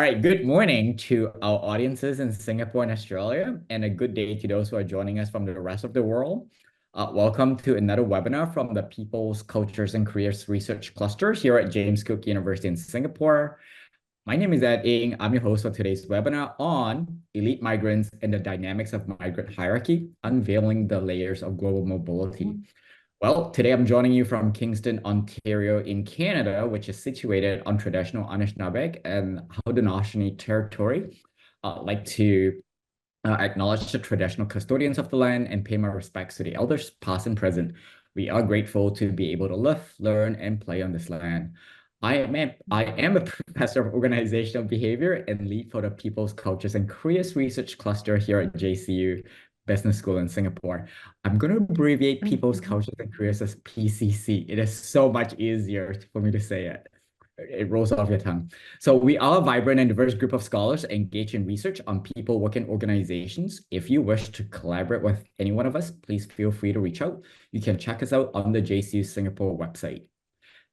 right, good morning to our audiences in Singapore and Australia, and a good day to those who are joining us from the rest of the world. Welcome to another webinar from the People's Cultures and Careers Research Cluster here at James Cook University in Singapore. My name is Ed Ing. I'm your host for today's webinar on elite migrants and the dynamics of migrant hierarchy, unveiling the layers of global mobility. Well, today I'm joining you from Kingston, Ontario in Canada, which is situated on traditional Anishinaabe and Haudenosaunee territory. I'd like to acknowledge the traditional custodians of the land and pay my respects to the elders, past and present. We are grateful to be able to live, learn, and play on this land. I am a professor of organizational behavior and lead for the People's Cultures and Careers Research Cluster here at JCU Business School in Singapore. I'm going to abbreviate People's Cultures and Careers as PCC. It is so much easier for me to say it. It rolls off your tongue. So we are a vibrant and diverse group of scholars engaged in research on people working organizations. If you wish to collaborate with any one of us, please feel free to reach out. You can check us out on the JCU Singapore website.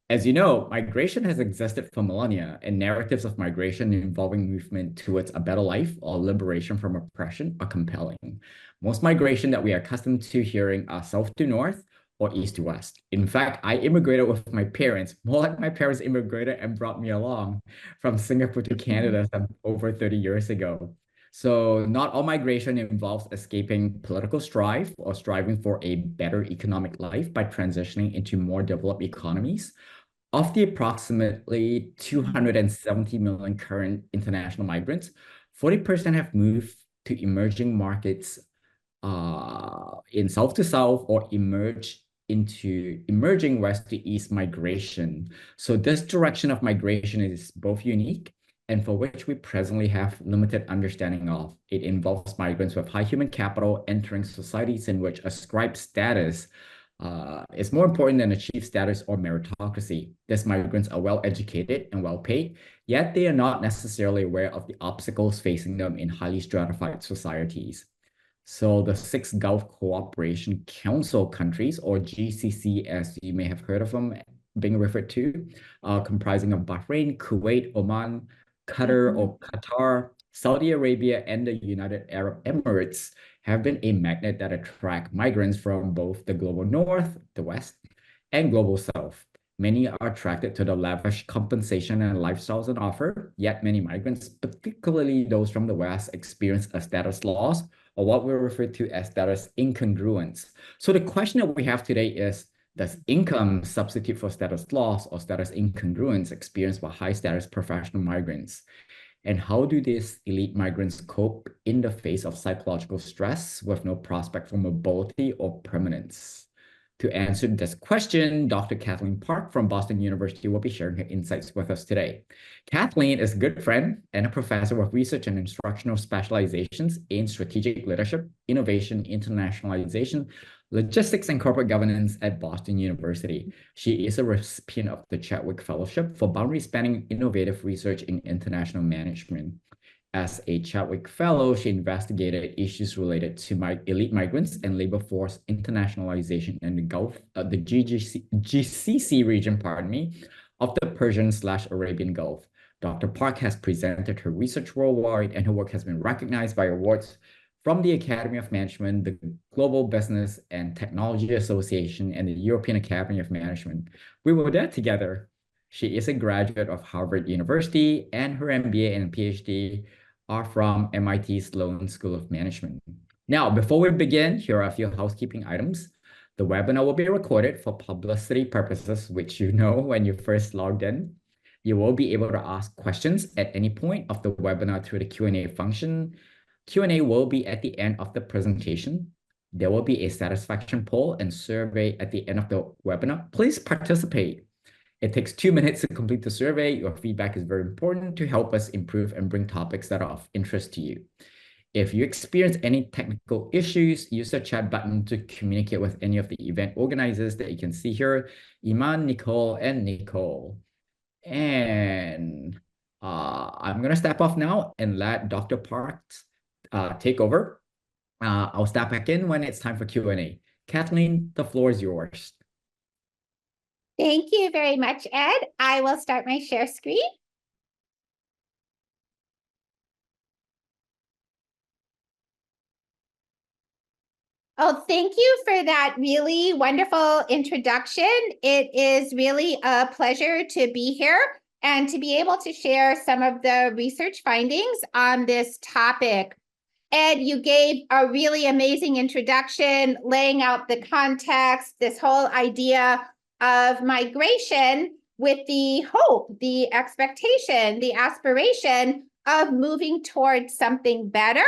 As you know, migration has existed for millennia, and narratives of migration involving movement towards a better life or liberation from oppression are compelling. Most migration that we are accustomed to hearing are south to north or east to west. In fact, I immigrated with my parents, more like my parents immigrated and brought me along from Singapore to Canada some over 30 years ago. So not all migration involves escaping political strife or striving for a better economic life by transitioning into more developed economies. Of the approximately 270 million current international migrants, 40% have moved to emerging markets in south to south or emerge into emerging west to east migration. So this direction of migration is both unique and for which we presently have limited understanding of. It involves migrants with high human capital entering societies in which ascribed status is more important than achieved status or meritocracy. These migrants are well educated and well paid, yet they are not necessarily aware of the obstacles facing them in highly stratified societies. So the six Gulf Cooperation Council countries, or GCC as you may have heard of them being referred to, comprising of Bahrain, Kuwait, Oman, Qatar or Qatar, Saudi Arabia, and the United Arab Emirates have been a magnet that attract migrants from both the global north, the west, and global south. Many are attracted to the lavish compensation and lifestyles on offer, yet many migrants, particularly those from the west, experience a status loss or what we refer to as status incongruence. So the question that we have today is, does income substitute for status loss or status incongruence experienced by high status professional migrants? And how do these elite migrants cope in the face of psychological stress with no prospect for mobility or permanence? To answer this question, Dr. Kathleen Park from Boston University will be sharing her insights with us today. Kathleen is a good friend and a professor with research and instructional specializations in strategic leadership, innovation, internationalization, logistics, and corporate governance at Boston University. She is a recipient of the Chadwick Fellowship for boundary-spanning innovative research in international management. As a Chadwick Fellow, she investigated issues related to elite migrants and labor force internationalization in the Gulf, the GCC region, pardon me, of the Persian/Arabian Gulf. Dr. Park has presented her research worldwide, and her work has been recognized by awards from the Academy of Management, the Global Business and Technology Association, and the European Academy of Management. We were there together. She is a graduate of Harvard University, and her MBA and PhD are from MIT Sloan School of Management. Now, before we begin, here are a few housekeeping items. The webinar will be recorded for publicity purposes, which you know when you first logged in. You will be able to ask questions at any point of the webinar through the Q&A function. Q&A will be at the end of the presentation. There will be a satisfaction poll and survey at the end of the webinar. Please participate. It takes 2 minutes to complete the survey. Your feedback is very important to help us improve and bring topics that are of interest to you. If you experience any technical issues, use the chat button to communicate with any of the event organizers that you can see here, Iman, Nicole, and Nicole. And I'm going to step off now and let Dr. Park take over. I'll step back in when it's time for Q&A. Kathleen, the floor is yours. Thank you very much, Ed. I will start my share screen. Oh, thank you for that really wonderful introduction. It is really a pleasure to be here and to be able to share some of the research findings on this topic. Ed, you gave a really amazing introduction, laying out the context, this whole idea of migration with the hope, the expectation, the aspiration of moving towards something better.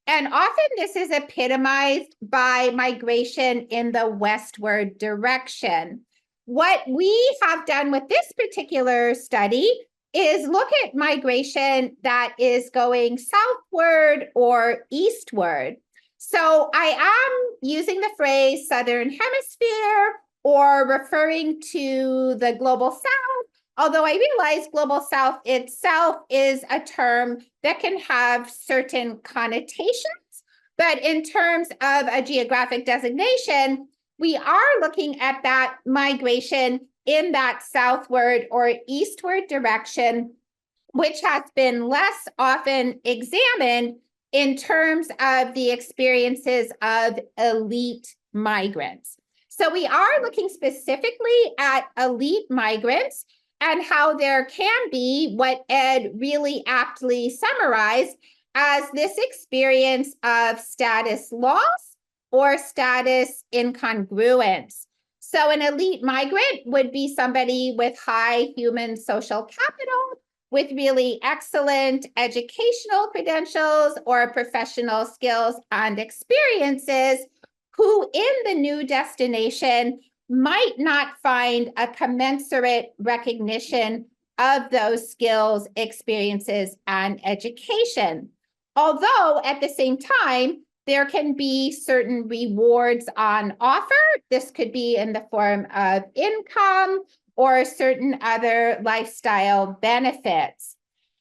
And often this is epitomized by migration in the westward direction. What we have done with this particular study is look at migration that is going southward or eastward. So I am using the phrase Southern Hemisphere or referring to the global South, although I realize global South itself is a term that can have certain connotations. But in terms of a geographic designation, we are looking at that migration in that southward or eastward direction, which has been less often examined in terms of the experiences of elite migrants. So we are looking specifically at elite migrants and how there can be what Ed really aptly summarized as this experience of status loss or status incongruence. So an elite migrant would be somebody with high human social capital, with really excellent educational credentials or professional skills and experiences, who in the new destination might not find a commensurate recognition of those skills, experiences, and education. Although at the same time, there can be certain rewards on offer. This could be in the form of income or certain other lifestyle benefits.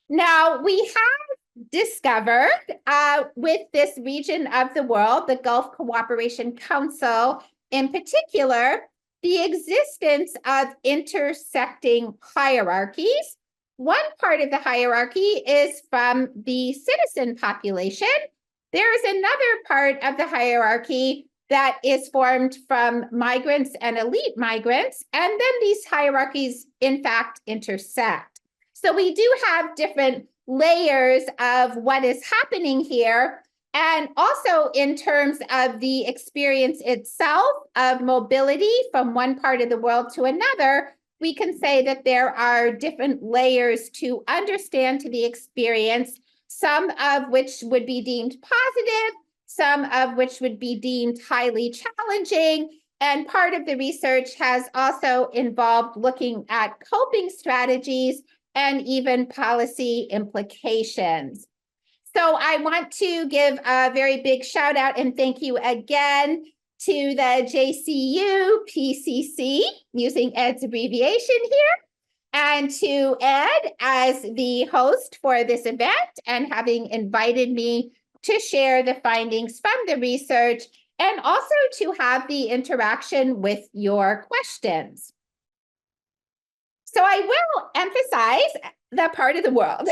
Now, we have discovered with this region of the world, the Gulf Cooperation Council in particular, the existence of intersecting hierarchies. One part of the hierarchy is from the citizen population. There is another part of the hierarchy that is formed from migrants and elite migrants, and then these hierarchies, in fact, intersect. So we do have different layers of what is happening here, and also in terms of the experience itself of mobility from one part of the world to another, we can say that there are different layers to understand to the experience, some of which would be deemed positive, some of which would be deemed highly challenging. And part of the research has also involved looking at coping strategies and even policy implications. So I want to give a very big shout out and thank you again to the JCU PCC, using Ed's abbreviation here, and to Ed as the host for this event and having invited me to share the findings from the research and also to have the interaction with your questions. So I will emphasize the part of the world.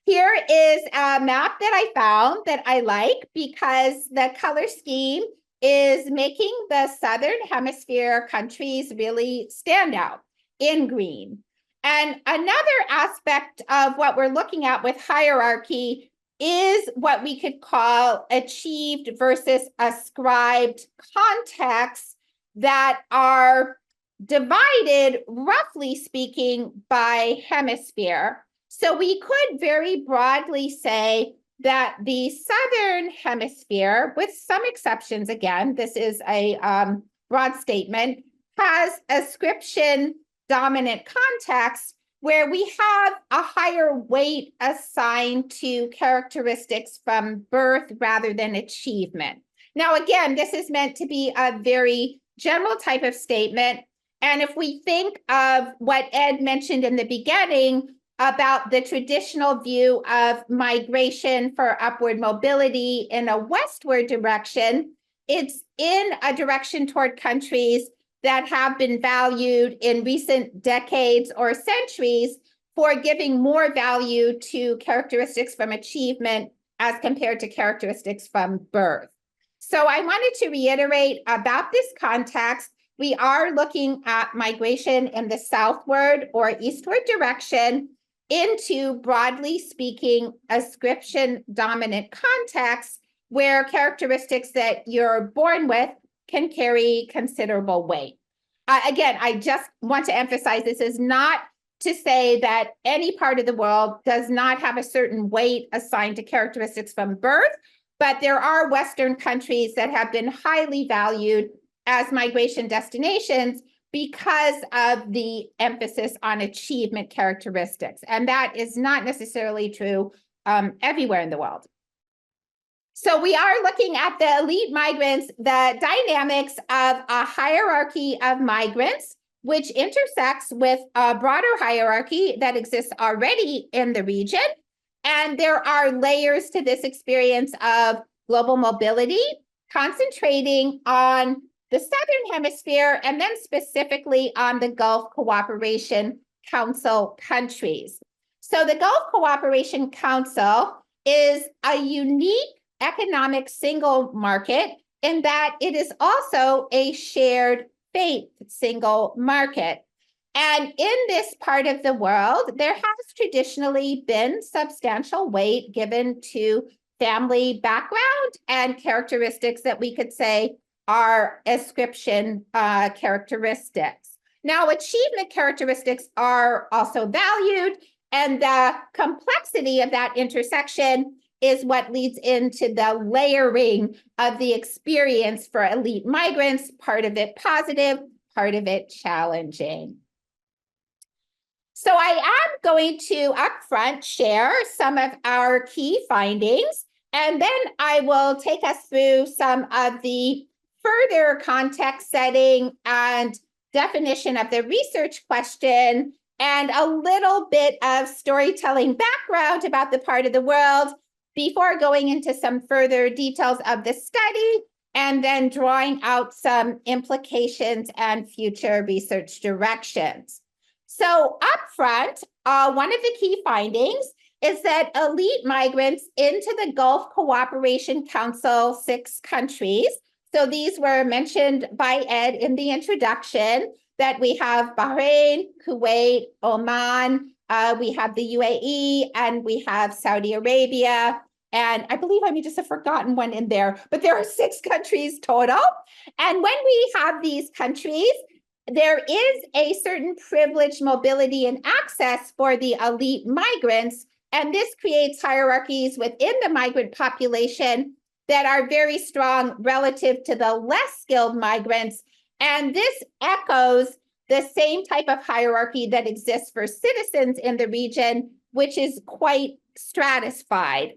Here is a map that I found that I like because the color scheme is making the Southern Hemisphere countries really stand out in green. And another aspect of what we're looking at with hierarchy is what we could call achieved versus ascribed contexts that are divided, roughly speaking, by hemisphere. So we could very broadly say that the Southern Hemisphere, with some exceptions, again, this is a broad statement, has ascription dominant context where we have a higher weight assigned to characteristics from birth rather than achievement. Now, again, this is meant to be a very general type of statement. And if we think of what Ed mentioned in the beginning about the traditional view of migration for upward mobility in a westward direction, it's in a direction toward countries that have been valued in recent decades or centuries for giving more value to characteristics from achievement as compared to characteristics from birth. So I wanted to reiterate about this context. We are looking at migration in the southward or eastward direction into, broadly speaking, ascription dominant contexts where characteristics that you're born with can carry considerable weight. Again, I just want to emphasize this is not to say that any part of the world does not have a certain weight assigned to characteristics from birth, but there are Western countries that have been highly valued as migration destinations because of the emphasis on achievement characteristics. And that is not necessarily true everywhere in the world. So we are looking at the elite migrants, the dynamics of a hierarchy of migrants, which intersects with a broader hierarchy that exists already in the region. And there are layers to this experience of global mobility, concentrating on the Southern Hemisphere and then specifically on the Gulf Cooperation Council countries. So the Gulf Cooperation Council is a unique economic single market in that it is also a shared faith single market. And in this part of the world, there has traditionally been substantial weight given to family background and characteristics that we could say are ascription characteristics. Now, achievement characteristics are also valued, and the complexity of that intersection is what leads into the layering of the experience for elite migrants, part of it positive, part of it challenging. So I am going to upfront share some of our key findings, and then I will take us through some of the further context setting and definition of the research question, and a little bit of storytelling background about the part of the world before going into some further details of the study, and then drawing out some implications and future research directions. So upfront, one of the key findings is that elite migrants into the Gulf Cooperation Council 6 countries, so these were mentioned by Ed in the introduction, that we have Bahrain, Kuwait, Oman, we have the UAE, and we have Saudi Arabia. And I believe I may just have forgotten one in there, but there are 6 countries total. And when we have these countries, there is a certain privileged mobility and access for the elite migrants, and this creates hierarchies within the migrant population that are very strong relative to the less skilled migrants. And this echoes the same type of hierarchy that exists for citizens in the region, which is quite stratified.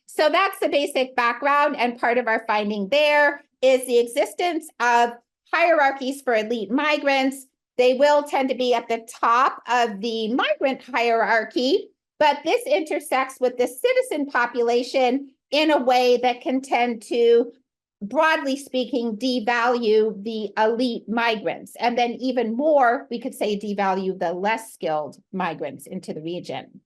So that's the basic background, and part of our finding there is the existence of hierarchies for elite migrants. They will tend to be at the top of the migrant hierarchy, but this intersects with the citizen population in a way that can tend to, broadly speaking, devalue the elite migrants. And then even more, we could say devalue the less skilled migrants into the region.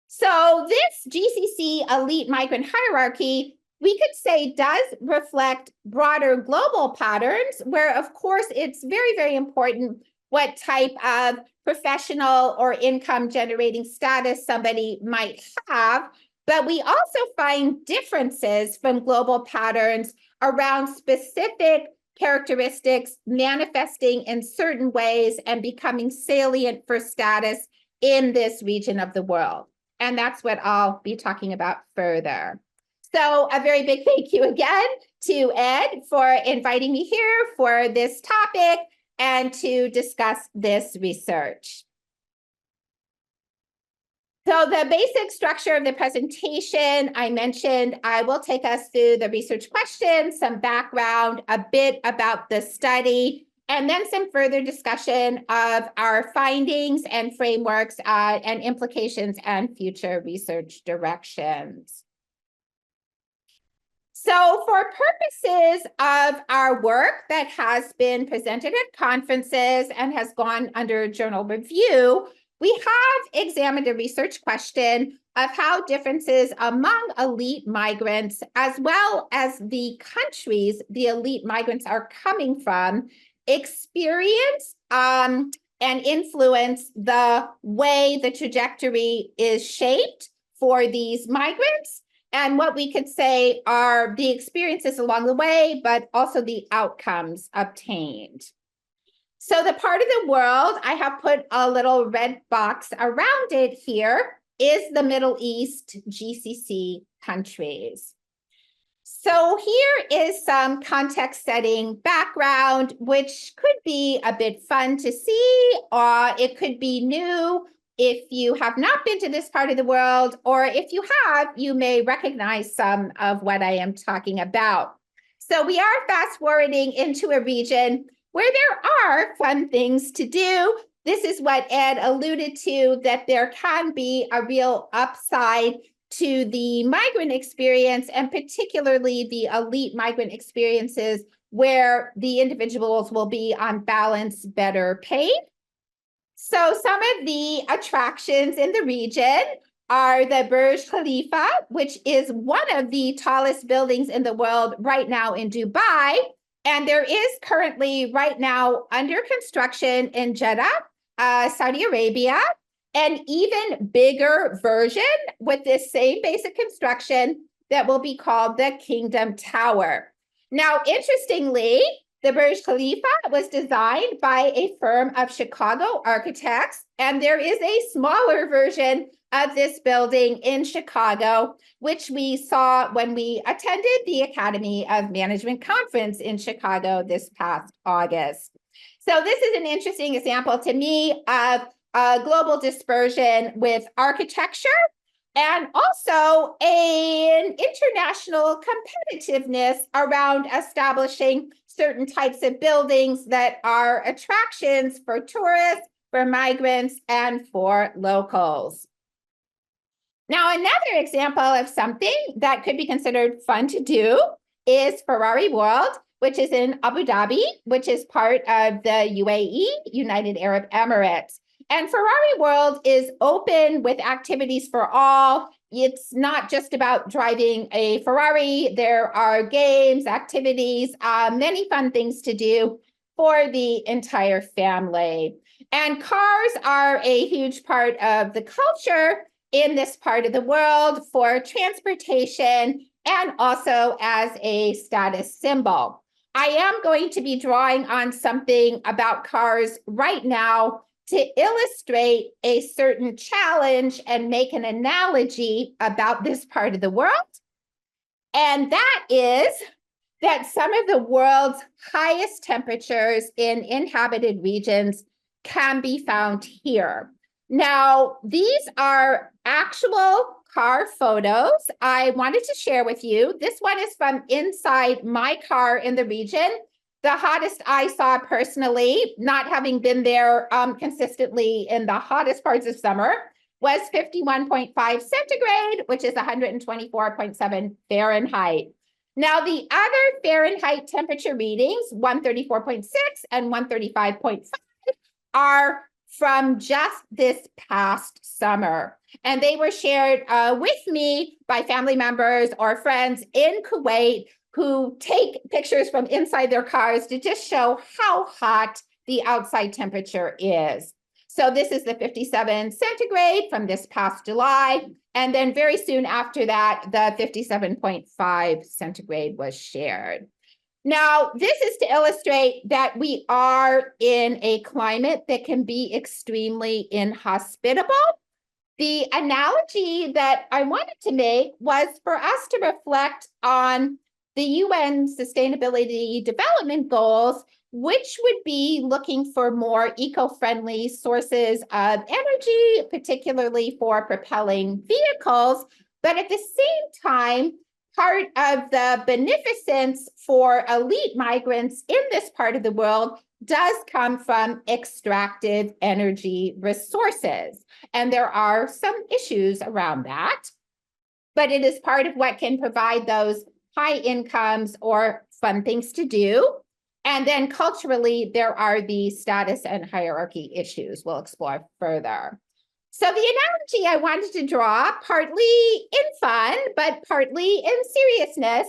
So this GCC elite migrant hierarchy, we could say, does reflect broader global patterns where, of course, it's very, very important what type of professional or income generating status somebody might have. But we also find differences from global patterns around specific characteristics manifesting in certain ways and becoming salient for status in this region of the world. And that's what I'll be talking about further. So a very big thank you again to Ed for inviting me here for this topic and to discuss this research. So the basic structure of the presentation I mentioned, I will take us through the research questions, some background, a bit about the study, and then some further discussion of our findings and frameworks and implications and future research directions. So for purposes of our work that has been presented at conferences and has gone under journal review, we have examined a research question of how differences among elite migrants, as well as the countries the elite migrants are coming from, experience and influence the way the trajectory is shaped for these migrants, and what we could say are the experiences along the way, but also the outcomes obtained. So the part of the world, I have put a little red box around it here, is the Middle East GCC countries. So here is some context setting background, which could be a bit fun to see, or it could be new if you have not been to this part of the world, or if you have, you may recognize some of what I am talking about. So we are fast forwarding into a region where there are fun things to do. This is what Ed alluded to, that there can be a real upside to the migrant experience, and particularly the elite migrant experiences, where the individuals will be on balance better paid. So some of the attractions in the region are the Burj Khalifa, which is one of the tallest buildings in the world right now in Dubai. And there is currently right now under construction in Jeddah, Saudi Arabia, an even bigger version with this same basic construction that will be called the Kingdom Tower. Now, interestingly, the Burj Khalifa was designed by a firm of Chicago architects, and there is a smaller version of this building in Chicago, which we saw when we attended the Academy of Management conference in Chicago this past August. So this is an interesting example to me of global dispersion with architecture, and also an international competitiveness around establishing certain types of buildings that are attractions for tourists, for migrants, and for locals. Now, another example of something that could be considered fun to do is Ferrari World, which is in Abu Dhabi, which is part of the UAE, United Arab Emirates. And Ferrari World is open with activities for all. It's not just about driving a Ferrari. There are games, activities, many fun things to do for the entire family. And cars are a huge part of the culture in this part of the world for transportation and also as a status symbol. I am going to be drawing on something about cars right now to illustrate a certain challenge and make an analogy about this part of the world. And that is that some of the world's highest temperatures in inhabited regions can be found here. Now, these are actual car photos I wanted to share with you. This one is from inside my car in the region. The hottest I saw personally, not having been there consistently in the hottest parts of summer, was 51.5 centigrade, which is 124.7 Fahrenheit. Now, the other Fahrenheit temperature readings, 134.6 and 135.5, are from just this past summer. And they were shared with me by family members or friends in Kuwait who take pictures from inside their cars to just show how hot the outside temperature is. So this is the 57 centigrade from this past July. And then very soon after that, the 57.5 centigrade was shared. Now, this is to illustrate that we are in a climate that can be extremely inhospitable. The analogy that I wanted to make was for us to reflect on the UN Sustainability Development Goals, which would be looking for more eco-friendly sources of energy, particularly for propelling vehicles. But at the same time, part of the beneficence for elite migrants in this part of the world does come from extractive energy resources. And there are some issues around that, but it is part of what can provide those high incomes or fun things to do. And then culturally, there are the status and hierarchy issues we'll explore further. So the analogy I wanted to draw, partly in fun, but partly in seriousness,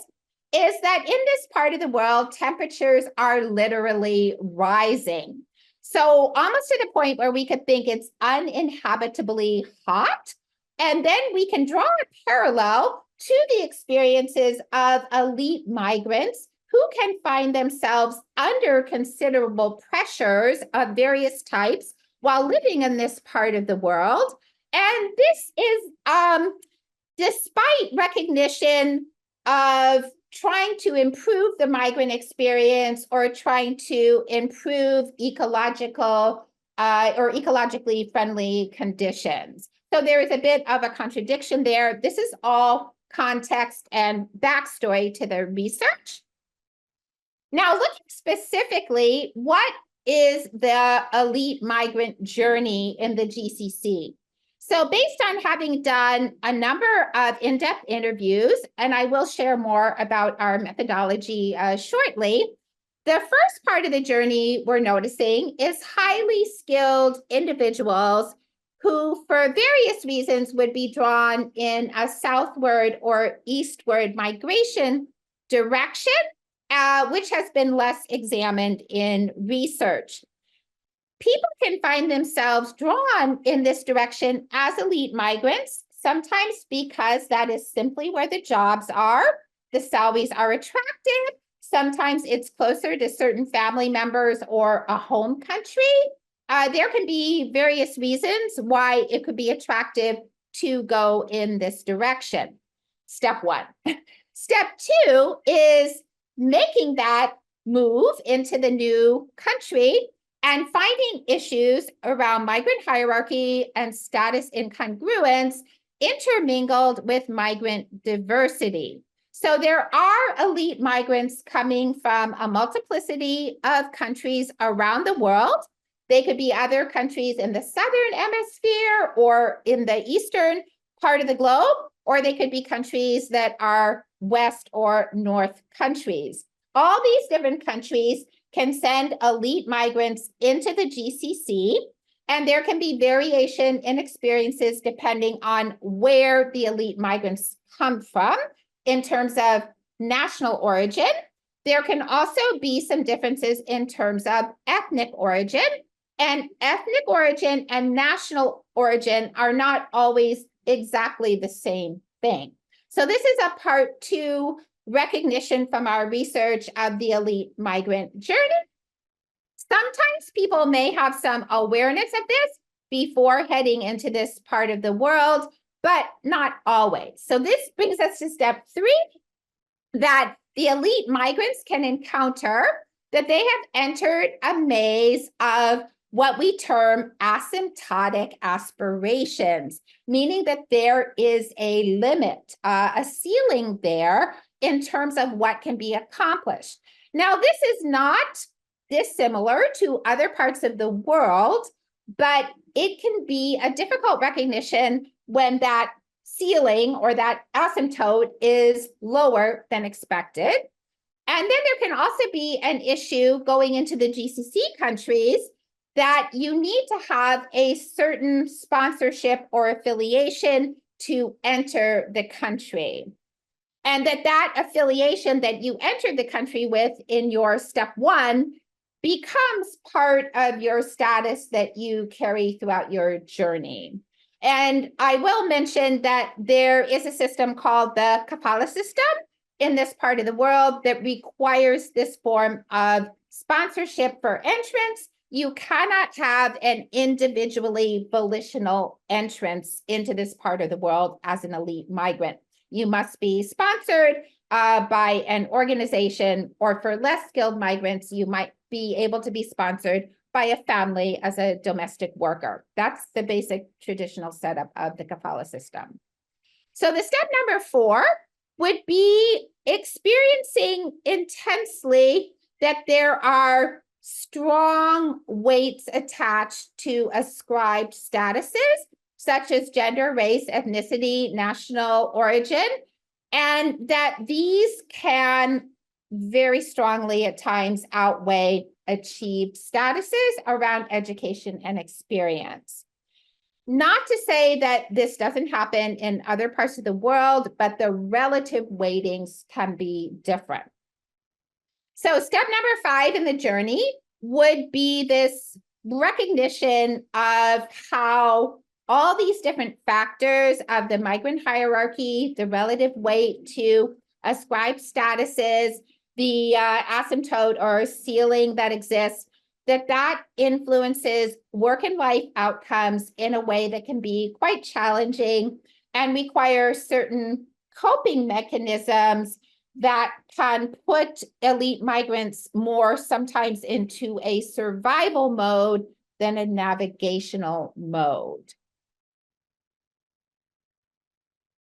is that in this part of the world, temperatures are literally rising. So almost to the point where we could think it's uninhabitably hot. And then we can draw a parallel to the experiences of elite migrants who can find themselves under considerable pressures of various types while living in this part of the world. And this is despite recognition of trying to improve the migrant experience or trying to improve ecological or ecologically friendly conditions. So there is a bit of a contradiction there. This is all context and backstory to the research. Now, looking specifically, what is the elite migrant journey in the GCC? So based on having done a number of in-depth interviews, and I will share more about our methodology shortly, the first part of the journey we're noticing is highly skilled individuals who, for various reasons, would be drawn in a southward or eastward migration direction, which has been less examined in research. People can find themselves drawn in this direction as elite migrants, sometimes because that is simply where the jobs are, the salaries are attractive, sometimes it's closer to certain family members or a home country. There can be various reasons why it could be attractive to go in this direction. Step one. Step two is making that move into the new country and finding issues around migrant hierarchy and status incongruence intermingled with migrant diversity. So there are elite migrants coming from a multiplicity of countries around the world. They could be other countries in the southern hemisphere or in the eastern part of the globe, or they could be countries that are west or north countries. All these different countries can send elite migrants into the GCC, and there can be variation in experiences depending on where the elite migrants come from in terms of national origin. There can also be some differences in terms of ethnic origin, and ethnic origin and national origin are not always exactly the same thing. So this is a part two recognition from our research of the elite migrant journey. Sometimes people may have some awareness of this before heading into this part of the world, but not always. So this brings us to step three, that the elite migrants can encounter that they have entered a maze of what we term asymptotic aspirations, meaning that there is a limit, a ceiling there in terms of what can be accomplished. Now, this is not dissimilar to other parts of the world, but it can be a difficult recognition when that ceiling or that asymptote is lower than expected. And then there can also be an issue going into the GCC countries that you need to have a certain sponsorship or affiliation to enter the country. And that affiliation that you entered the country with in your step one becomes part of your status that you carry throughout your journey. And I will mention that there is a system called the kafala system in this part of the world that requires this form of sponsorship for entrance. You cannot have an individually volitional entrance into this part of the world as an elite migrant. You must be sponsored by an organization, or for less skilled migrants, you might be able to be sponsored by a family as a domestic worker. That's the basic traditional setup of the kafala system. So the step number 4 would be experiencing intensely that there are strong weights attached to ascribed statuses, such as gender, race, ethnicity, national origin, and that these can very strongly at times outweigh achieved statuses around education and experience. Not to say that this doesn't happen in other parts of the world, but the relative weightings can be different. So step number 5 in the journey would be this recognition of how all these different factors of the migrant hierarchy, the relative weight to ascribed statuses, the asymptote or ceiling that exists, that influences work and life outcomes in a way that can be quite challenging and require certain coping mechanisms that can put elite migrants more sometimes into a survival mode than a navigational mode.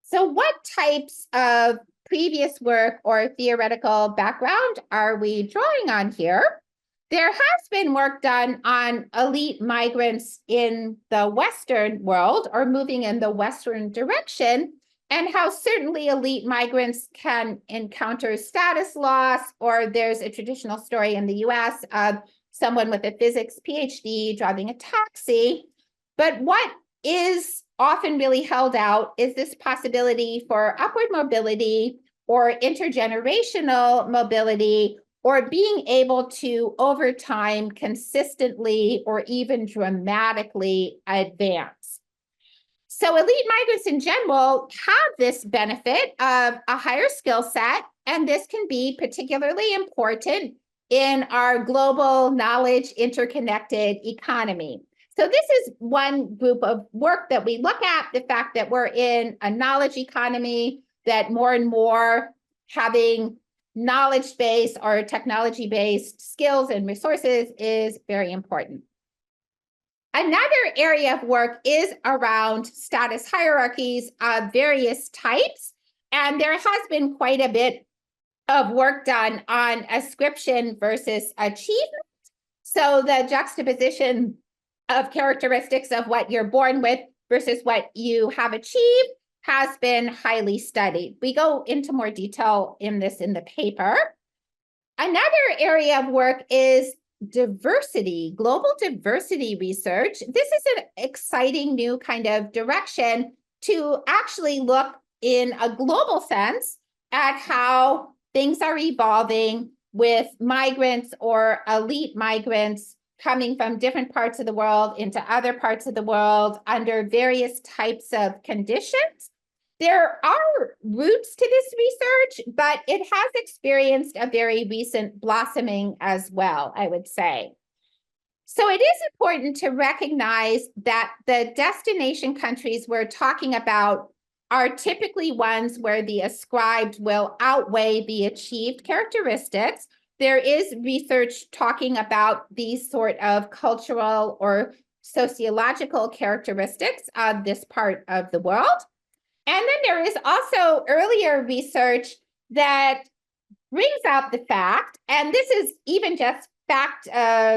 So what types of previous work or theoretical background are we drawing on here? There has been work done on elite migrants in the Western world or moving in the Western direction, and how certainly elite migrants can encounter status loss, or there's a traditional story in the US of someone with a physics PhD driving a taxi. But what is often really held out is this possibility for upward mobility or intergenerational mobility, or being able to, over time, consistently or even dramatically advance. So elite migrants in general have this benefit of a higher skill set, and this can be particularly important in our global knowledge interconnected economy. So this is one group of work that we look at, the fact that we're in a knowledge economy, that more and more having knowledge-based or technology-based skills and resources is very important. Another area of work is around status hierarchies of various types, and there has been quite a bit of work done on ascription versus achievement. So the juxtaposition of characteristics of what you're born with versus what you have achieved has been highly studied. We go into more detail in this in the paper. Another area of work is diversity, global diversity research. This is an exciting new kind of direction to actually look in a global sense at how things are evolving with migrants or elite migrants coming from different parts of the world into other parts of the world under various types of conditions. There are roots to this research, but it has experienced a very recent blossoming as well, I would say. So it is important to recognize that the destination countries we're talking about are typically ones where the ascribed will outweigh the achieved characteristics. There is research talking about these sort of cultural or sociological characteristics of this part of the world. And then there is also earlier research that brings out the fact, and this is even just fact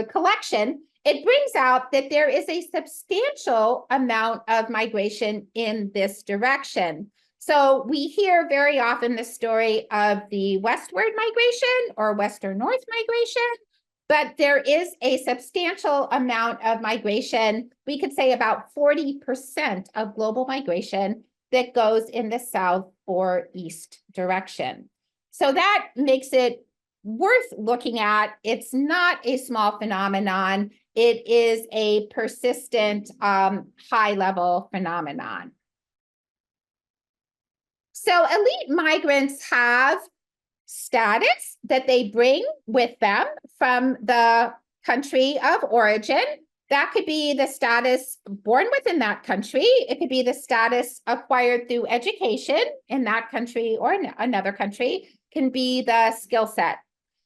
collection, it brings out that there is a substantial amount of migration in this direction. So we hear very often the story of the westward migration or western north migration, but there is a substantial amount of migration, we could say about 40% of global migration, that goes in the south or east direction. So that makes it worth looking at. It's not a small phenomenon. It is a persistent, high-level phenomenon. So elite migrants have status that they bring with them from the country of origin. That could be the status born within that country. It could be the status acquired through education in that country or another country, can be the skill set.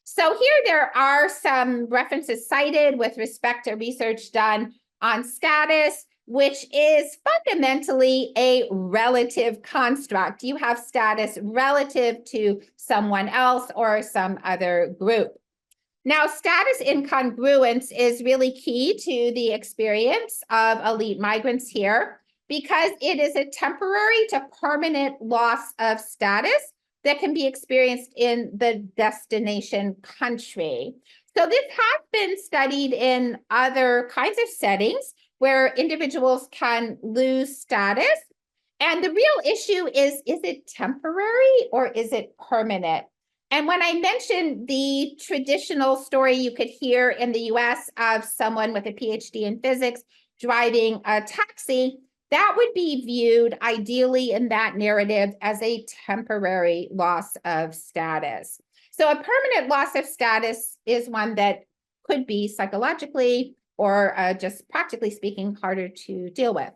So here there are some references cited with respect to research done on status, which is fundamentally a relative construct. You have status relative to someone else or some other group. Now, status incongruence is really key to the experience of elite migrants here, because it is a temporary to permanent loss of status that can be experienced in the destination country. So this has been studied in other kinds of settings where individuals can lose status. And the real issue is it temporary or is it permanent? And when I mentioned the traditional story you could hear in the US of someone with a PhD in physics driving a taxi, that would be viewed ideally in that narrative as a temporary loss of status. So a permanent loss of status is one that could be psychologically or just practically speaking harder to deal with.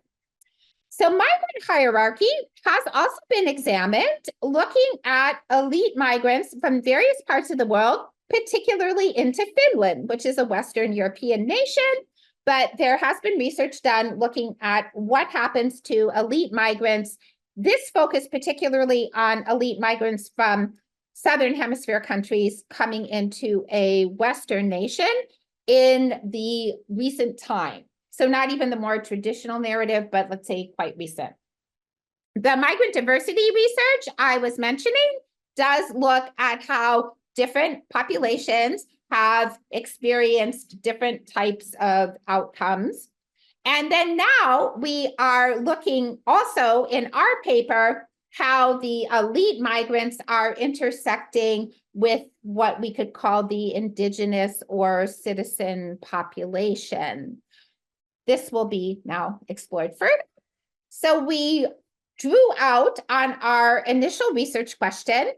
So migrant hierarchy has also been examined, looking at elite migrants from various parts of the world, particularly into Finland, which is a Western European nation. But there has been research done looking at what happens to elite migrants. This focused particularly on elite migrants from Southern Hemisphere countries coming into a Western nation in the recent time. So not even the more traditional narrative, but let's say quite recent. The migrant diversity research I was mentioning does look at how different populations have experienced different types of outcomes. And then now we are looking also in our paper how the elite migrants are intersecting with what we could call the indigenous or citizen population. This will be now explored further. So we drew out on our initial research question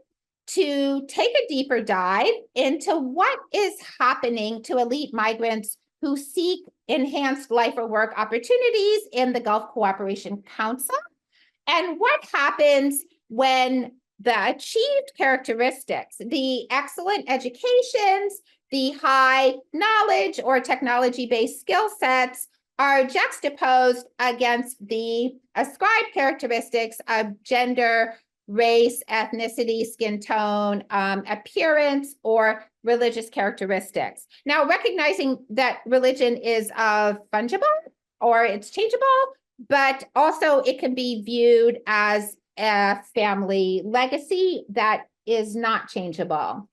to take a deeper dive into what is happening to elite migrants who seek enhanced life or work opportunities in the Gulf Cooperation Council, and what happens when the achieved characteristics, the excellent educations, the high knowledge or technology-based skill sets are juxtaposed against the ascribed characteristics of gender, race, ethnicity, skin tone, appearance, or religious characteristics. Now, recognizing that religion is fungible or it's changeable, but also it can be viewed as a family legacy that is not changeable.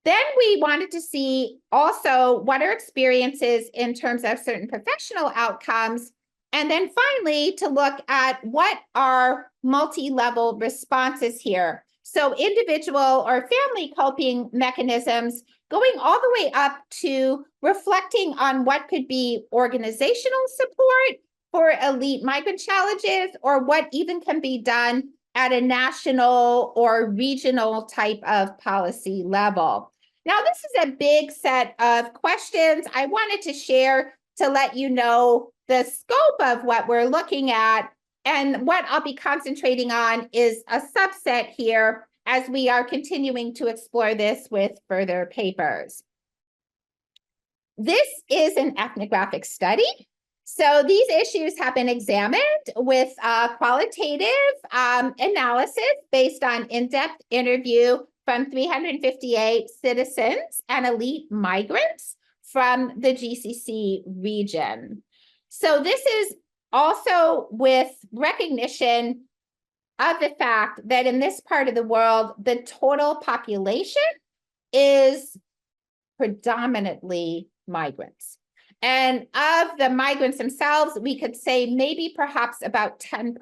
Then we wanted to see also what are experiences in terms of certain professional outcomes. And then finally, to look at what are multi-level responses here. So individual or family coping mechanisms going all the way up to reflecting on what could be organizational support for elite migrant challenges, or what even can be done at a national or regional type of policy level. Now, this is a big set of questions I wanted to share to let you know the scope of what we're looking at. And what I'll be concentrating on is a subset here as we are continuing to explore this with further papers. This is an ethnographic study. So these issues have been examined with qualitative analysis based on in-depth interview from 358 citizens and elite migrants from the GCC region. So this is also with recognition of the fact that in this part of the world, the total population is predominantly migrants. And of the migrants themselves, we could say maybe perhaps about 10%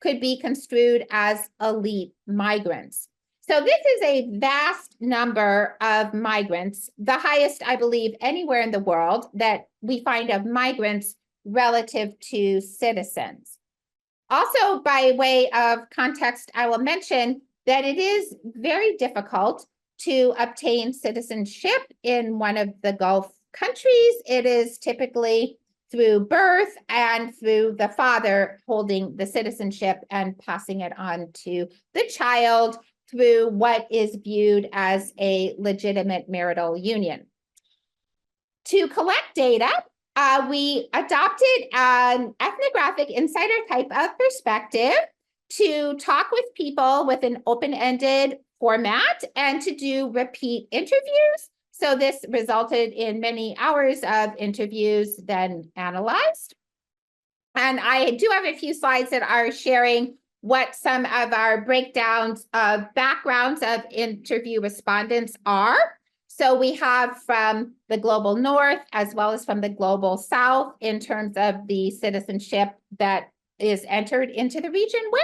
could be construed as elite migrants. So this is a vast number of migrants, the highest, I believe, anywhere in the world that we find of migrants relative to citizens. Also, by way of context, I will mention that it is very difficult to obtain citizenship in one of the Gulf countries. It is typically through birth and through the father holding the citizenship and passing it on to the child through what is viewed as a legitimate marital union. To collect data, we adopted an ethnographic insider type of perspective to talk with people with an open-ended format and to do repeat interviews. So this resulted in many hours of interviews then analyzed. And I do have a few slides that are sharing what some of our breakdowns of backgrounds of interview respondents are. So we have from the global north as well as from the global south in terms of the citizenship that is entered into the region with.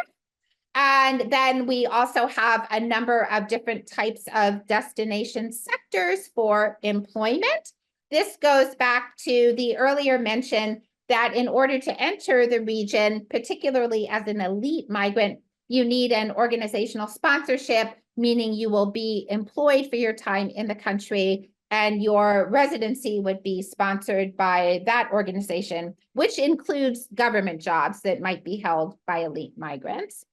And then we also have a number of different types of destination sectors for employment. This goes back to the earlier mention that in order to enter the region, particularly as an elite migrant, you need an organizational sponsorship, meaning you will be employed for your time in the country and your residency would be sponsored by that organization, which includes government jobs that might be held by elite migrants.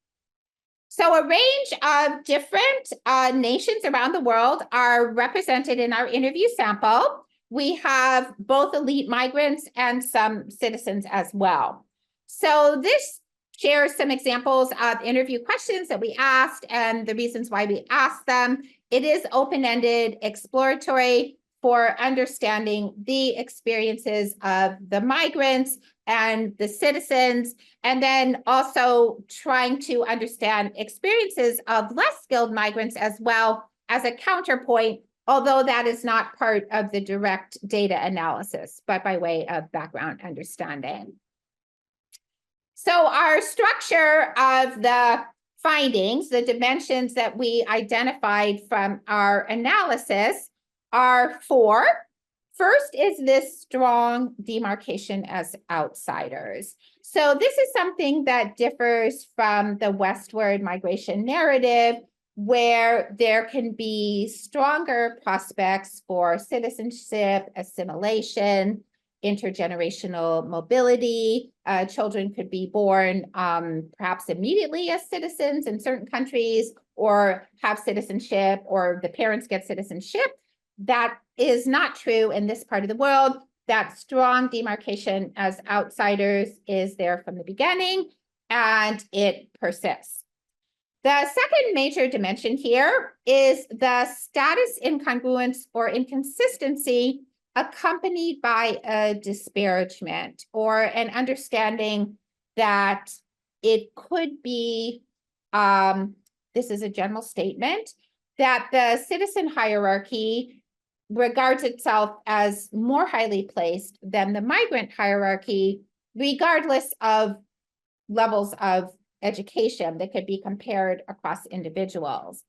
So a range of different nations around the world are represented in our interview sample. We have both elite migrants and some citizens as well. So this shares some examples of interview questions that we asked and the reasons why we asked them. It is open-ended, exploratory for understanding the experiences of the migrants and the citizens, and then also trying to understand experiences of less skilled migrants as well as a counterpoint, although that is not part of the direct data analysis, but by way of background understanding. So our structure of the findings, the dimensions that we identified from our analysis are four. First is this strong demarcation as outsiders. So this is something that differs from the westward migration narrative, where there can be stronger prospects for citizenship, assimilation, intergenerational mobility. Children could be born perhaps immediately as citizens in certain countries or have citizenship, or the parents get citizenship. That is not true in this part of the world. That strong demarcation as outsiders is there from the beginning, and it persists. The second major dimension here is the status incongruence or inconsistency accompanied by a disparagement or an understanding that it could be, this is a general statement, that the citizen hierarchy regards itself as more highly placed than the migrant hierarchy, regardless of levels of education that could be compared across individuals.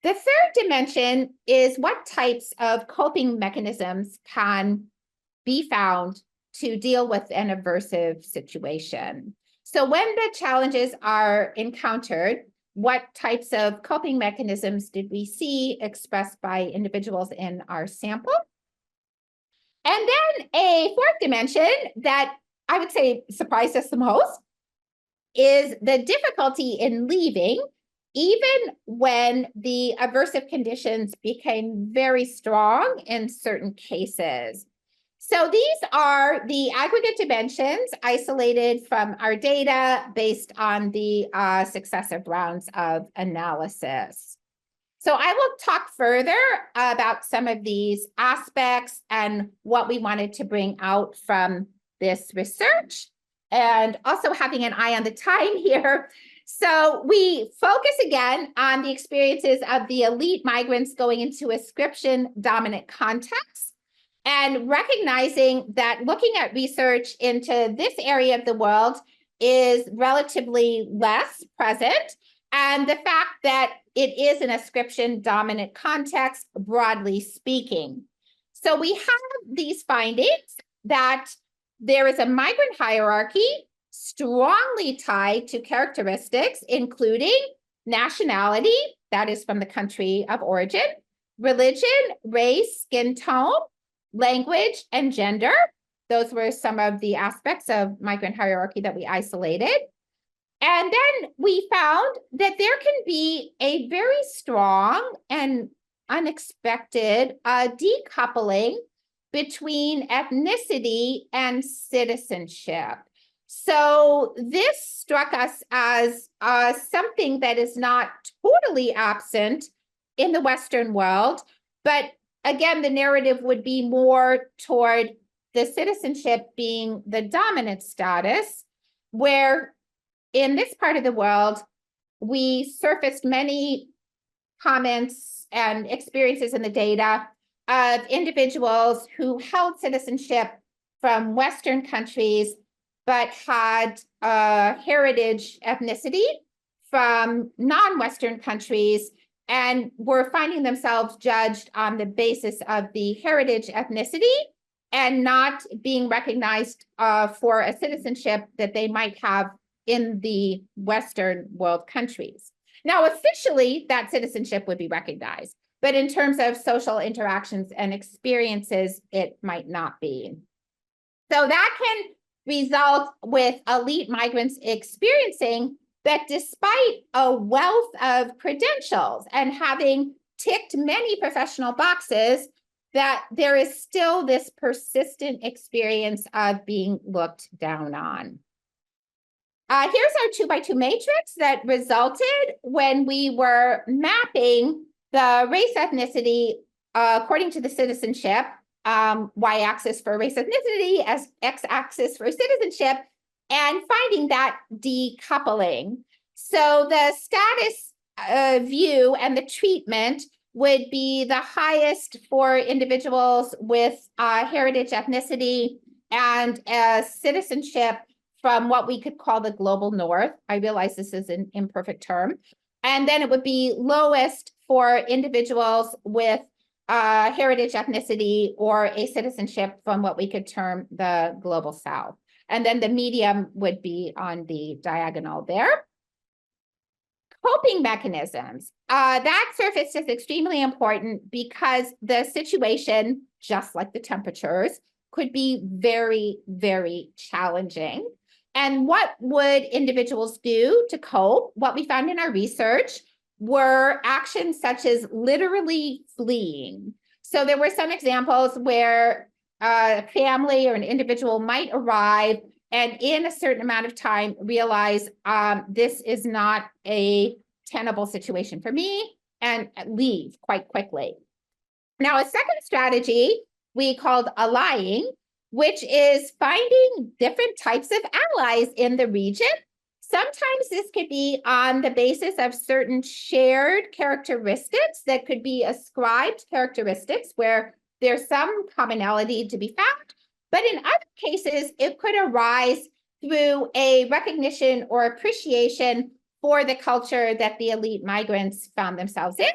The third dimension is what types of coping mechanisms can be found to deal with an aversive situation. So when the challenges are encountered, what types of coping mechanisms did we see expressed by individuals in our sample? And then a fourth dimension that I would say surprised us the most is the difficulty in leaving, even when the aversive conditions became very strong in certain cases. So these are the aggregate dimensions isolated from our data based on the successive rounds of analysis. So I will talk further about some of these aspects and what we wanted to bring out from this research, and also having an eye on the time here. So we focus again on the experiences of the elite migrants going into ascription dominant contexts, and recognizing that looking at research into this area of the world is relatively less present, and the fact that it is an ascription dominant context, broadly speaking. So we have these findings that there is a migrant hierarchy strongly tied to characteristics, including nationality, that is from the country of origin, religion, race, skin tone, language, and gender. Those were some of the aspects of migrant hierarchy that we isolated. And then we found that there can be a very strong and unexpected decoupling between ethnicity and citizenship. So this struck us as something that is not totally absent in the Western world, but again, the narrative would be more toward the citizenship being the dominant status, where in this part of the world, we surfaced many comments and experiences in the data of individuals who held citizenship from Western countries, but had a heritage ethnicity from non-Western countries, and were finding themselves judged on the basis of the heritage ethnicity and not being recognized for a citizenship that they might have in the Western world countries. Now, officially, that citizenship would be recognized, but in terms of social interactions and experiences, it might not be. So that can result with elite migrants experiencing that despite a wealth of credentials and having ticked many professional boxes, that there is still this persistent experience of being looked down on. Here's our 2x2 matrix that resulted when we were mapping the race ethnicity according to the citizenship, y-axis for race ethnicity as x-axis for citizenship, and finding that decoupling. So the status view and the treatment would be the highest for individuals with heritage ethnicity and citizenship from what we could call the global north. I realize this is an imperfect term. And then it would be lowest for individuals with heritage ethnicity or a citizenship from what we could term the global south. And then the medium would be on the diagonal there. Coping mechanisms. That surface is extremely important because the situation, just like the temperatures, could be very, very challenging. And what would individuals do to cope? What we found in our research were actions such as literally fleeing. So there were some examples where a family or an individual might arrive and in a certain amount of time realize this is not a tenable situation for me and leave quite quickly. Now, a second strategy we called allying, which is finding different types of allies in the region. Sometimes this could be on the basis of certain shared characteristics that could be ascribed characteristics where there's some commonality to be found. But in other cases, it could arise through a recognition or appreciation for the culture that the elite migrants found themselves in.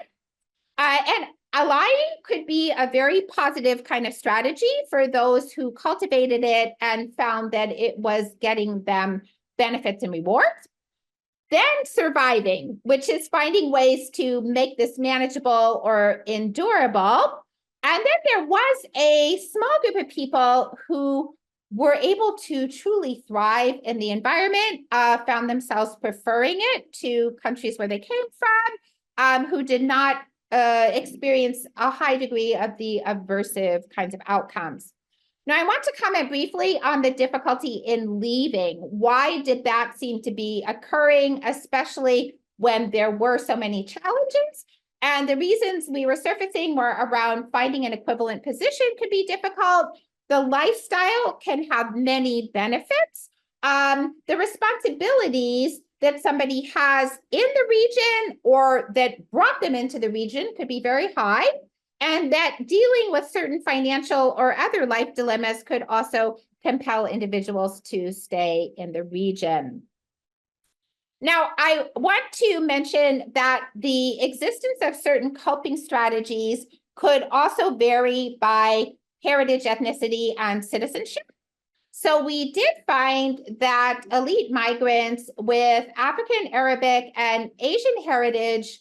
And allying could be a very positive kind of strategy for those who cultivated it and found that it was getting them benefits and rewards. Then surviving, which is finding ways to make this manageable or endurable. And then there was a small group of people who were able to truly thrive in the environment, found themselves preferring it to countries where they came from, who did not experience a high degree of the aversive kinds of outcomes. Now, I want to comment briefly on the difficulty in leaving. Why did that seem to be occurring, especially when there were so many challenges? And the reasons we were surfacing were around finding an equivalent position could be difficult. The lifestyle can have many benefits. The responsibilities that somebody has in the region or that brought them into the region could be very high, and that dealing with certain financial or other life dilemmas could also compel individuals to stay in the region. Now, I want to mention that the existence of certain coping strategies could also vary by heritage, ethnicity, and citizenship. So we did find that elite migrants with African, Arabic, and Asian heritage,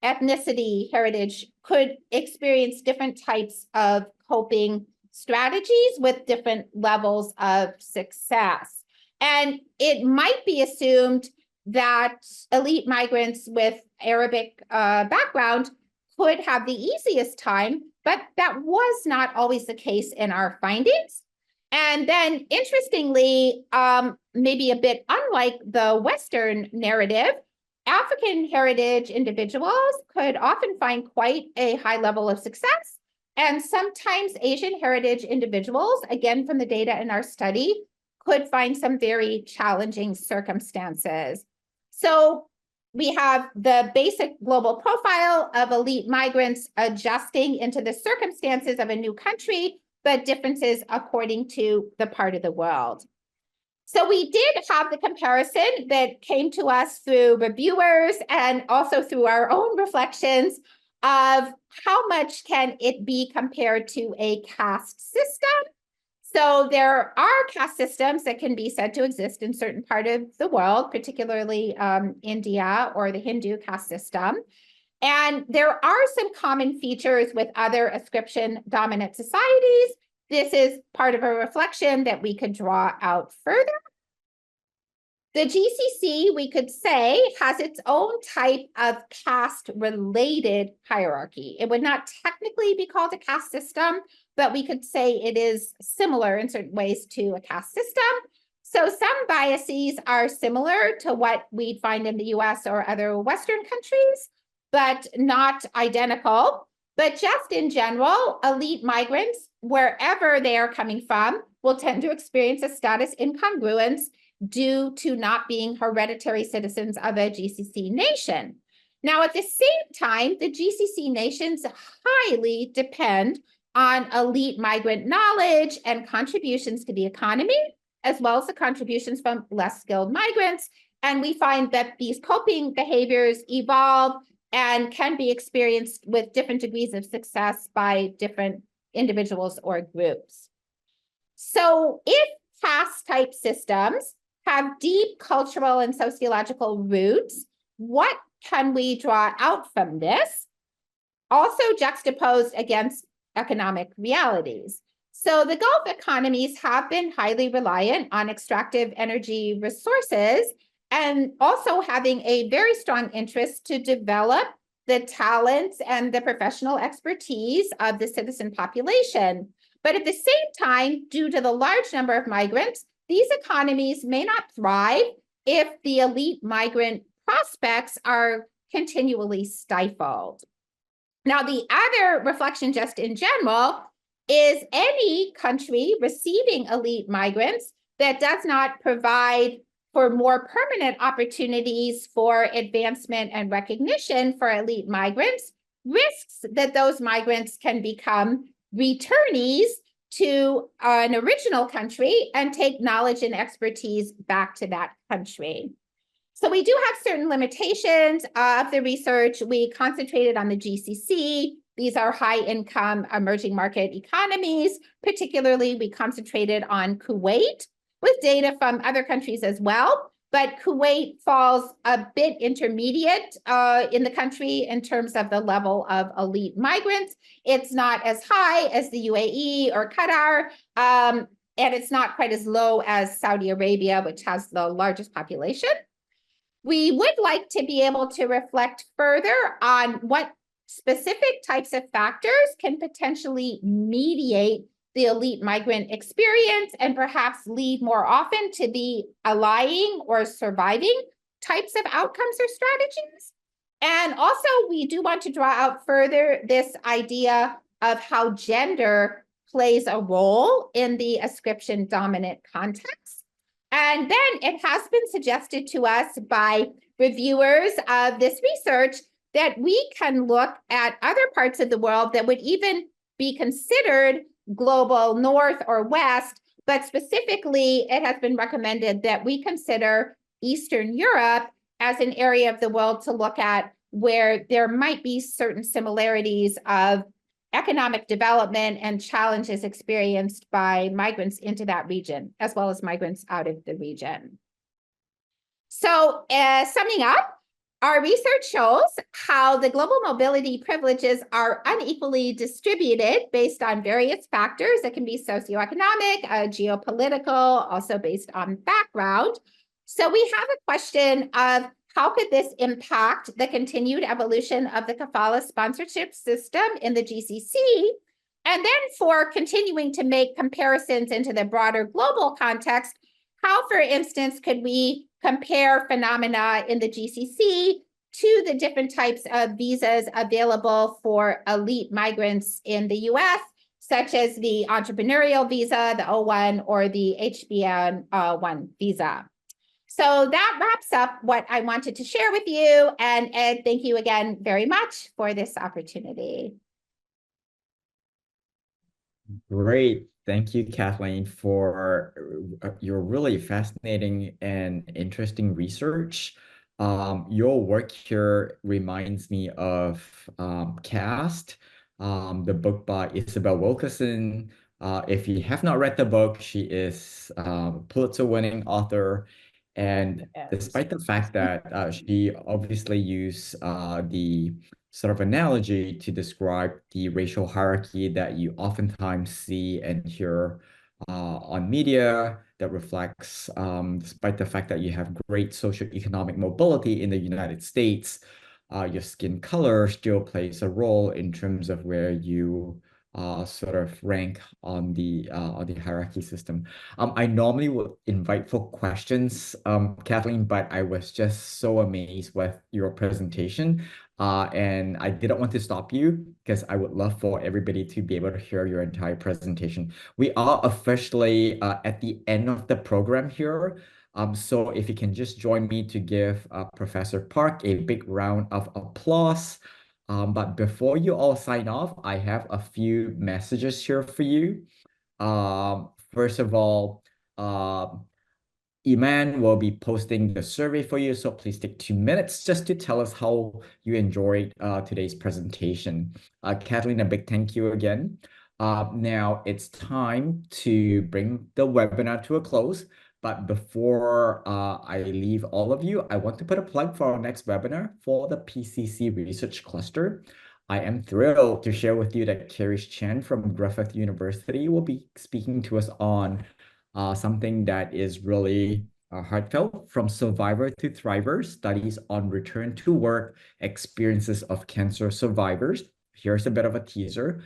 ethnicity heritage could experience different types of coping strategies with different levels of success. And it might be assumed that elite migrants with Arabic background could have the easiest time, but that was not always the case in our findings. And then interestingly, maybe a bit unlike the Western narrative, African heritage individuals could often find quite a high level of success. And sometimes Asian heritage individuals, again, from the data in our study, could find some very challenging circumstances. So we have the basic global profile of elite migrants adjusting into the circumstances of a new country, but differences according to the part of the world. So we did have the comparison that came to us through reviewers and also through our own reflections of how much can it be compared to a caste system. So there are caste systems that can be said to exist in certain part of the world, particularly India or the Hindu caste system. And there are some common features with other ascription dominant societies. This is part of a reflection that we could draw out further. The GCC, we could say, has its own type of caste-related hierarchy. It would not technically be called a caste system, but we could say it is similar in certain ways to a caste system. So some biases are similar to what we'd find in the US or other Western countries, but not identical. But just in general, elite migrants, wherever they are coming from, will tend to experience a status incongruence due to not being hereditary citizens of a GCC nation. Now, at the same time, the GCC nations highly depend on elite migrant knowledge and contributions to the economy, as well as the contributions from less skilled migrants. And we find that these coping behaviors evolve and can be experienced with different degrees of success by different individuals or groups. So if caste type systems have deep cultural and sociological roots, what can we draw out from this? Also juxtaposed against economic realities. So the Gulf economies have been highly reliant on extractive energy resources and also having a very strong interest to develop the talents and the professional expertise of the citizen population. But at the same time, due to the large number of migrants, these economies may not thrive if the elite migrant prospects are continually stifled. Now, the other reflection just in general is any country receiving elite migrants that does not provide for more permanent opportunities for advancement and recognition for elite migrants risks that those migrants can become returnees to an original country and take knowledge and expertise back to that country. So we do have certain limitations of the research. We concentrated on the GCC. These are high-income emerging market economies. Particularly, we concentrated on Kuwait with data from other countries as well. But Kuwait falls a bit intermediate in the country in terms of the level of elite migrants. It's not as high as the UAE or Qatar, and it's not quite as low as Saudi Arabia, which has the largest population. We would like to be able to reflect further on what specific types of factors can potentially mediate the elite migrant experience and perhaps lead more often to the allying or surviving types of outcomes or strategies. And also, we do want to draw out further this idea of how gender plays a role in the ascription dominant context. And then it has been suggested to us by reviewers of this research that we can look at other parts of the world that would even be considered global north or west, but specifically it has been recommended that we consider Eastern Europe as an area of the world to look at where there might be certain similarities of economic development and challenges experienced by migrants into that region, as well as migrants out of the region. So summing up, our research shows how the global mobility privileges are unequally distributed based on various factors that can be socioeconomic, geopolitical, also based on background. So we have a question of how could this impact the continued evolution of the kafala sponsorship system in the GCC? And then for continuing to make comparisons into the broader global context, how, for instance, could we compare phenomena in the GCC to the different types of visas available for elite migrants in the US, such as the entrepreneurial visa, the O1, or the HBN1 visa. So that wraps up what I wanted to share with you. And Ed, thank you again very much for this opportunity. Great. Thank you, Kathleen, for your really fascinating and interesting research. Your work here reminds me of Caste, the book by Isabel Wilkerson. If you have not read the book, she is a Pulitzer-winning author. And despite the fact that she obviously used the sort of analogy to describe the racial hierarchy that you oftentimes see and hear on media that reflects, despite the fact that you have great socioeconomic mobility in the United States, your skin color still plays a role in terms of where you sort of rank on the hierarchy system. I normally would invite for questions, Kathleen, but I was just so amazed with your presentation. And I didn't want to stop you because I would love for everybody to be able to hear your entire presentation. We are officially at the end of the program here. So if you can just join me to give Professor Park a big round of applause. But before you all sign off, I have a few messages here for you. First of all, Iman will be posting the survey for you, so please take 2 minutes just to tell us how you enjoyed today's presentation. Kathleen, a big thank you again. Now it's time to bring the webinar to a close, but before I leave all of you, I want to put a plug for our next webinar for the PCC Research Cluster. I am thrilled to share with you that Carrie Chen from Griffith University will be speaking to us on something that is really heartfelt: from survivor to thriver, studies on return to work experiences of cancer survivors. Here's a bit of a teaser.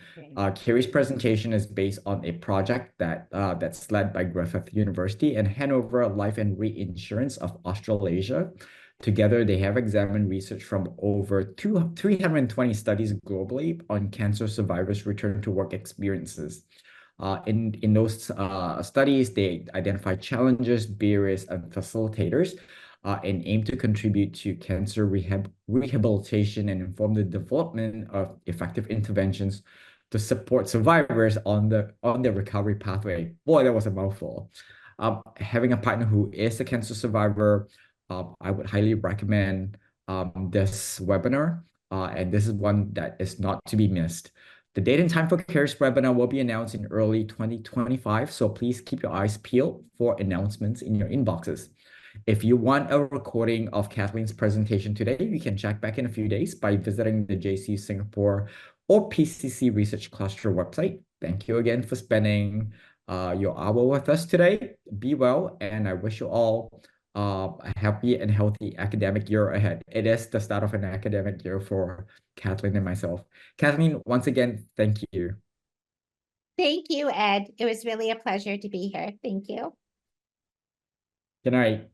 Carrie's presentation is based on a project that's led by Griffith University and Hanover Life and Reinsurance of Australasia. Together, they have examined research from over 320 studies globally on cancer survivors' return to work experiences. In those studies, they identify challenges, barriers, and facilitators, and aim to contribute to cancer rehabilitation and inform the development of effective interventions to support survivors on the recovery pathway. Boy, that was a mouthful. Having a partner who is a cancer survivor, I would highly recommend this webinar, and this is one that is not to be missed. The date and time for CARE's webinar will be announced in early 2025, so please keep your eyes peeled for announcements in your inboxes. If you want a recording of Kathleen's presentation today, you can check back in a few days by visiting the JC Singapore or PCC Research Cluster website. Thank you again for spending your hour with us today. Be well, and I wish you all a happy and healthy academic year ahead. It is the start of an academic year for Kathleen and myself. Kathleen, once again, thank you. Thank you, Ed. It was really a pleasure to be here. Thank you. Good night.